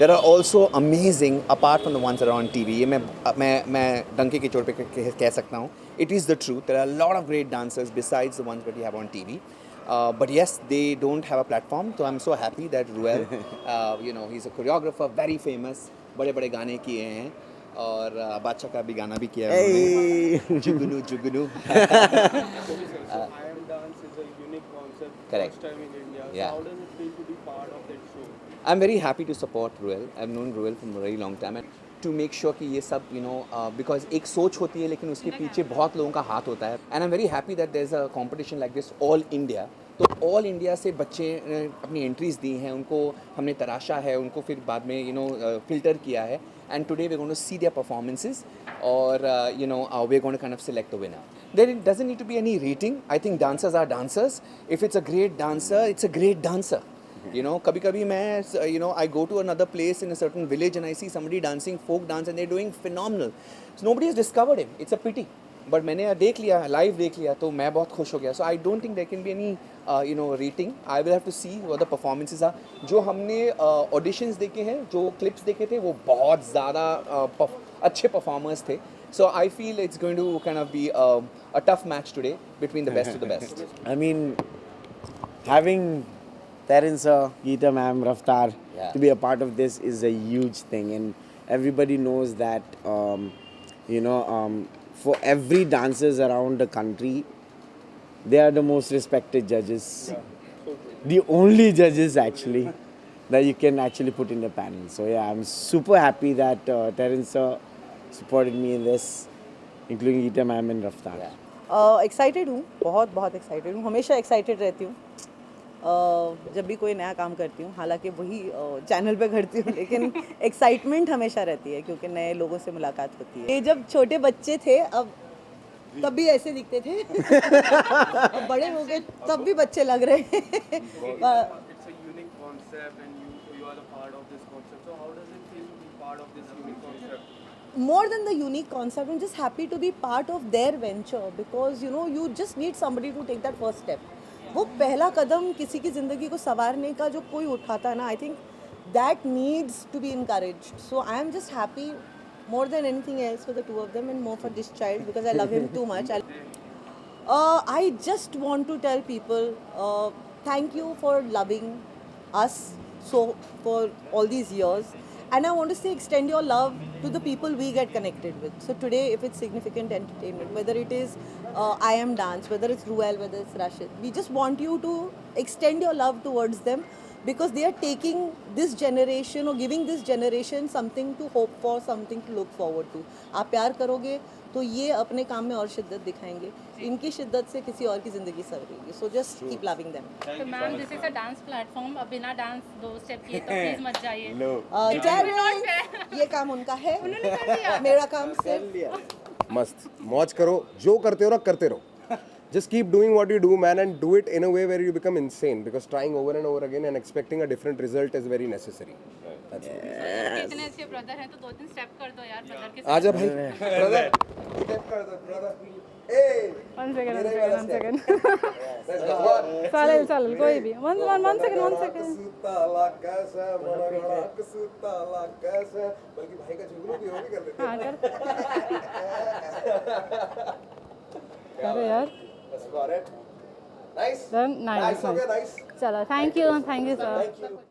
there are also amazing apart from the ones that are on TV. ये मैं डंके की चोट पे कह सकता हूँ. It is the truth. There are a lot of great dancers besides the ones that we have on TV. But yes, they don't have a platform. So I'm so happy that Ruel, he's a choreographer, very famous. बड़े बड़े गाने किए हैं और बादशाह का भी गाना भी किया है उन्होंने. जुगनू जुगनू. So I Am Dance is a unique concept. Correct. First time in India. So Yeah. how does it feel to be part of that show? I'm very happy to support Ruel. I've known Ruel from a very long time and to make sure कि ये सब because एक सोच होती है लेकिन उसके पीछे बहुत लोगों का हाथ होता है. And I'm very happy that there's a competition like this all India. तो ऑल इंडिया से बच्चे अपनी एंट्रीज दी हैं, उनको हमने तराशा है, उनको फिर बाद में फिल्टर किया है. And today we're going to see their performances or we're going to kind of select the winner. There doesn't need to be any rating. I think dancers are dancers. If it's a great dancer, it's a great dancer. कभी कभी मैं I go to another place in a certain village and I see somebody dancing folk dance and they're doing phenomenal. So nobody has discovered him. It's a pity. But मैंने देख लिया, live देख लिया, तो मैं बहुत खुश हो गया. So I don't think there can be any rating. I will have to see what the performances are. जो हमने auditions देखे हैं, जो clips देखे थे, वो बहुत ज़्यादा अच्छे performers थे. So I feel it's going to kind of be a tough match today between the best of the best. I mean, having Terence sir, Geeta ma'am, Raftar Yeah. to be a part of this is a huge thing, and everybody knows that. For every dancers around the country, they are the most respected judges. The only judges actually that you can actually put in the panel. So yeah, I'm super happy that Terence sir supported me in this, including Geeta ma'am and Raftar. Excited हूँ, बहुत बहुत excited हूँ. हमेशा excited रहती हूँ जब भी कोई नया काम करती हूँ. हालांकि वही चैनल पे करती हूँ, लेकिन एक्साइटमेंट हमेशा रहती है क्योंकि नए लोगों से मुलाकात होती है. ये जब छोटे बच्चे थे अब तब भी ऐसे दिखते थे. अब बड़े हो गए तब भी बच्चे लग रहे हैं. It's a unique concept and you are a part of this concept. So how does it feel to be part of this unique concept? More than the unique concept, I'm just happy to be part of their venture because you just need somebody to take that first step. वो पहला कदम किसी की ज़िंदगी को संवारने का जो कोई उठाता है ना, I think that needs to be encouraged. So I am just happy more than anything else for the two of them and more for this child because I love him too much. I just want to tell people thank you for loving us so for all these years. And I want to say extend your love to the people we get connected with. So today, if it's significant entertainment, whether it is I Am Dance, whether it's Ruel, whether it's Rashid, we just want you to extend your love towards them because they are taking this generation or giving this generation something to hope for, something to look forward to. आप प्यार करोगे तो ये अपने काम में और शिद्दत दिखाएंगे. इनकी शिद्दत से किसी और की ज़िंदगी सवरेगी. So just keep loving them. तो ma'am this is a dance platform. अब बिना डांस 2 स्टेप किए तो प्लीज मत जाइए. Terence, ये काम उनका है. मेरा काम सिर्फ मस्त मौज करो, जो करते हो ना करते रहो. Just keep doing what you do, man, and do it in a way where you become insane because trying over and over again and expecting a different result is very necessary. That's it. इतने अच्छे brother हैं तो 2-3 step कर दो यार brother के आजा भाई brother step कर दो brother. Hey 1 second. चालेल कोई भी. 1 second. सुताला कैसा बड़ा सुताला कैसा, बल्कि भाई का जुगनू भी हो भी कर लेते हैं. हाँ कर. अरे यार. That's about it. Nice. Done. Nice. Okay, nice. चलो थैंक यू सर.